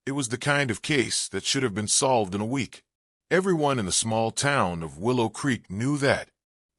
It was the kind of case that should have been solved in a week. Everyone in the small town of Willow Creek knew that.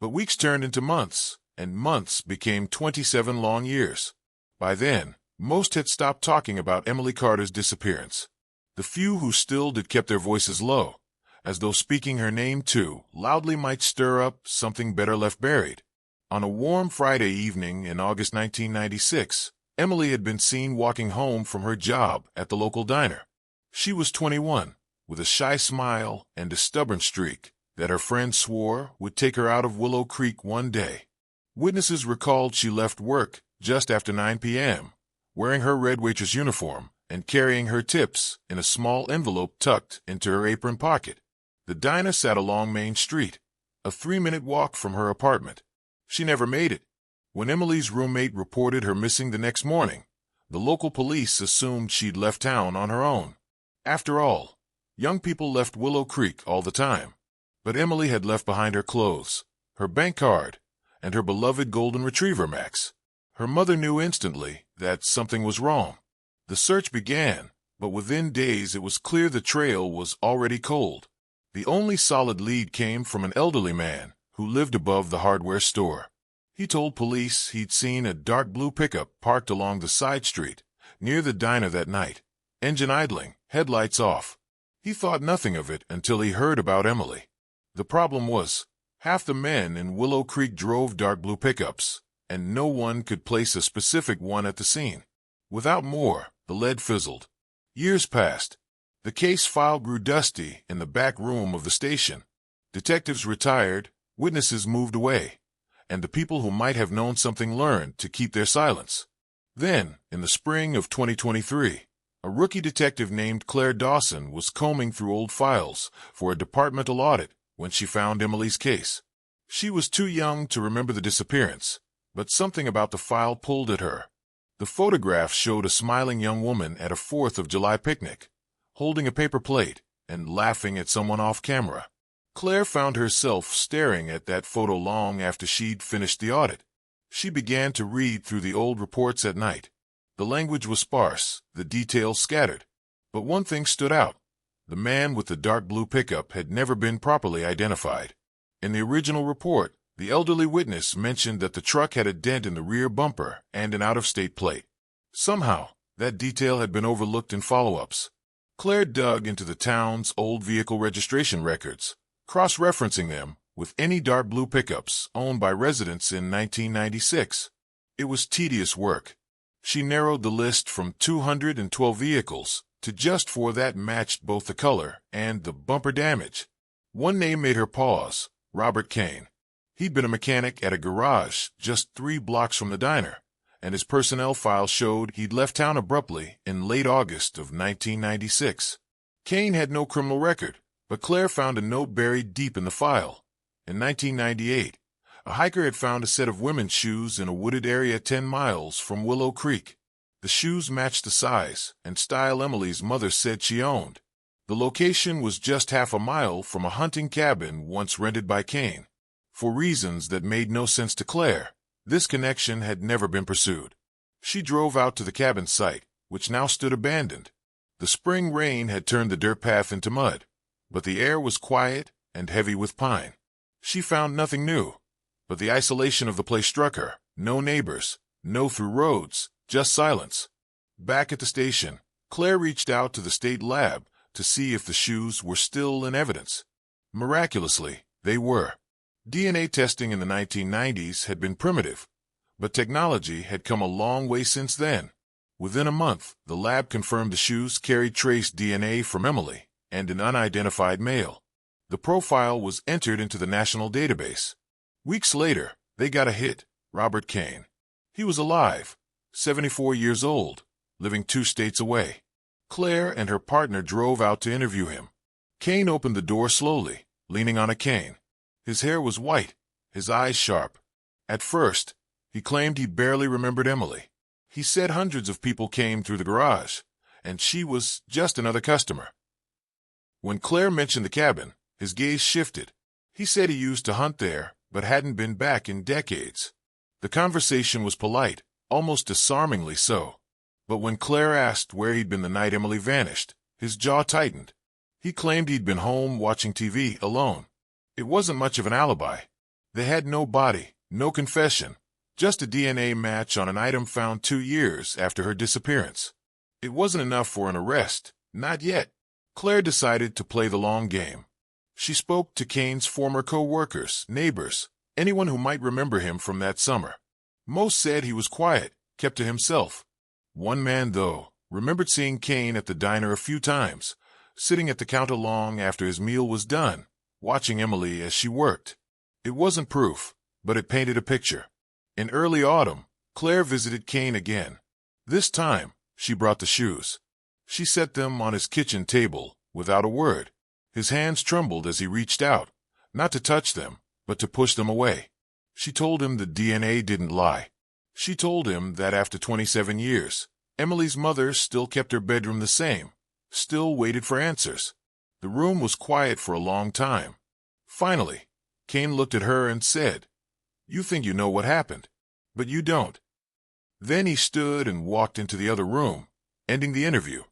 But weeks turned into months, and months became 27 long years. By then, most had stopped talking about Emily Carter's disappearance. The few who still did kept their voices low, as though speaking her name too loudly might stir up something better left buried. On a warm Friday evening in August 1996, Emily had been seen walking home from her job at the local diner. She was 21, with a shy smile and a stubborn streak that her friend swore would take her out of Willow Creek one day. Witnesses recalled she left work just after 9 p.m., wearing her red waitress uniform and carrying her tips in a small envelope tucked into her apron pocket. The diner sat along Main Street, a 3-minute walk from her apartment. She never made it. When Emily's roommate reported her missing the next morning, the local police assumed she'd left town on her own. After all, young people left Willow Creek all the time. But Emily had left behind her clothes, her bank card, and her beloved golden retriever, Max. Her mother knew instantly that something was wrong. The search began, but within days it was clear the trail was already cold. The only solid lead came from an elderly man who lived above the hardware store. He told police he'd seen a dark blue pickup parked along the side street near the diner that night, engine idling, headlights off. He thought nothing of it until he heard about Emily. The problem was, half the men in Willow Creek drove dark blue pickups, and no one could place a specific one at the scene. Without more, the lead fizzled. Years passed. The case file grew dusty in the back room of the station. Detectives retired, witnesses moved away, and the people who might have known something learned to keep their silence. Then, in the spring of 2023, a rookie detective named Claire Dawson was combing through old files for a departmental audit when she found Emily's case. She was too young to remember the disappearance, but something about the file pulled at her. The photograph showed a smiling young woman at a 4th of July picnic, holding a paper plate and laughing at someone off camera. Claire found herself staring at that photo long after she'd finished the audit. She began to read through the old reports at night. The language was sparse, the details scattered. But one thing stood out. The man with the dark blue pickup had never been properly identified. In the original report, the elderly witness mentioned that the truck had a dent in the rear bumper and an out-of-state plate. Somehow, that detail had been overlooked in follow-ups. Claire dug into the town's old vehicle registration records, cross-referencing them with any dark blue pickups owned by residents in 1996. It was tedious work. She narrowed the list from 212 vehicles to just 4 that matched both the color and the bumper damage. One name made her pause: Robert Kane. He'd been a mechanic at a garage just 3 blocks from the diner, and his personnel file showed he'd left town abruptly in late August of 1996. Kane had no criminal record, but Claire found a note buried deep in the file. In 1998, a hiker had found a set of women's shoes in a wooded area 10 miles from Willow Creek. The shoes matched the size and style Emily's mother said she owned. The location was just half a mile from a hunting cabin once rented by Kane. For reasons that made no sense to Claire, this connection had never been pursued. She drove out to the cabin site, which now stood abandoned. The spring rain had turned the dirt path into mud, but the air was quiet and heavy with pine. She found nothing new, but the isolation of the place struck her. No neighbors, no through roads, just silence. Back at the station, Claire reached out to the state lab to see if the shoes were still in evidence. Miraculously, they were. DNA testing in the 1990s had been primitive, but technology had come a long way since then. Within a month, the lab confirmed the shoes carried trace DNA from Emily and an unidentified male. The profile was entered into the national database. Weeks later, they got a hit: Robert Kane. He was alive, 74 years old, living 2 states away. Claire and her partner drove out to interview him. Kane opened the door slowly, leaning on a cane. His hair was white, his eyes sharp. At first, he claimed he barely remembered Emily. He said hundreds of people came through the garage, and she was just another customer. When Claire mentioned the cabin, his gaze shifted. He said he used to hunt there, but hadn't been back in decades. The conversation was polite, almost disarmingly so. But when Claire asked where he'd been the night Emily vanished, His jaw tightened. He claimed he'd been home watching TV alone. It wasn't much of an alibi. They had no body, no confession, just a DNA match on an item found 2 years after her disappearance. It wasn't enough for an arrest, not yet. Claire decided to play the long game. She spoke to Kane's former co-workers, neighbors, anyone who might remember him from that summer. Most said he was quiet, kept to himself. One man, though, remembered seeing Kane at the diner a few times, sitting at the counter long after his meal was done, watching Emily as she worked. It wasn't proof, but it painted a picture. In early autumn, Claire visited Kane again. This time, she brought the shoes. She set them on his kitchen table, without a word. His hands trembled as he reached out, not to touch them, but to push them away. She told him the DNA didn't lie. She told him that after 27 years, Emily's mother still kept her bedroom the same, still waited for answers. The room was quiet for a long time. Finally, Kane looked at her and said, "You think you know what happened, but you don't." Then he stood and walked into the other room, ending the interview.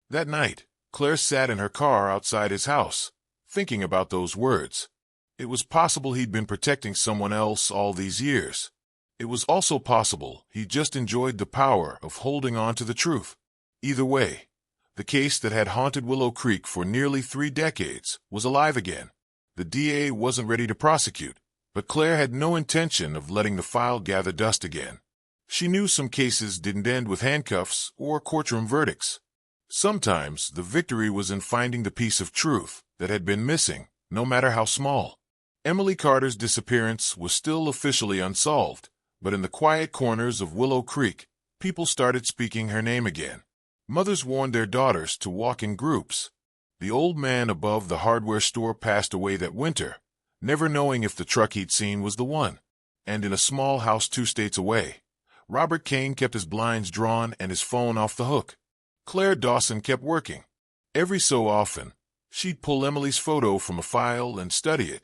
That night, Claire sat in her car outside his house, thinking about those words. It was possible he'd been protecting someone else all these years. It was also possible he just enjoyed the power of holding on to the truth. Either way, the case that had haunted Willow Creek for nearly 3 decades was alive again. The DA wasn't ready to prosecute, but Claire had no intention of letting the file gather dust again. She knew some cases didn't end with handcuffs or courtroom verdicts. Sometimes the victory was in finding the piece of truth that had been missing, no matter how small. Emily Carter's disappearance was still officially unsolved, but in the quiet corners of Willow Creek, people started speaking her name again. Mothers warned their daughters to walk in groups. The old man above the hardware store passed away that winter, never knowing if the truck he'd seen was the one. And in a small house 2 states away, Robert Kane kept his blinds drawn and his phone off the hook. Claire Dawson kept working. Every so often, she'd pull Emily's photo from a file and study it,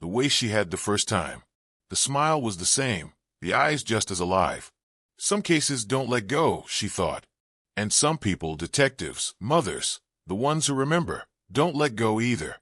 the way she had the first time. The smile was the same, the eyes just as alive. Some cases don't let go, she thought. And some people, detectives, mothers, the ones who remember, don't let go either.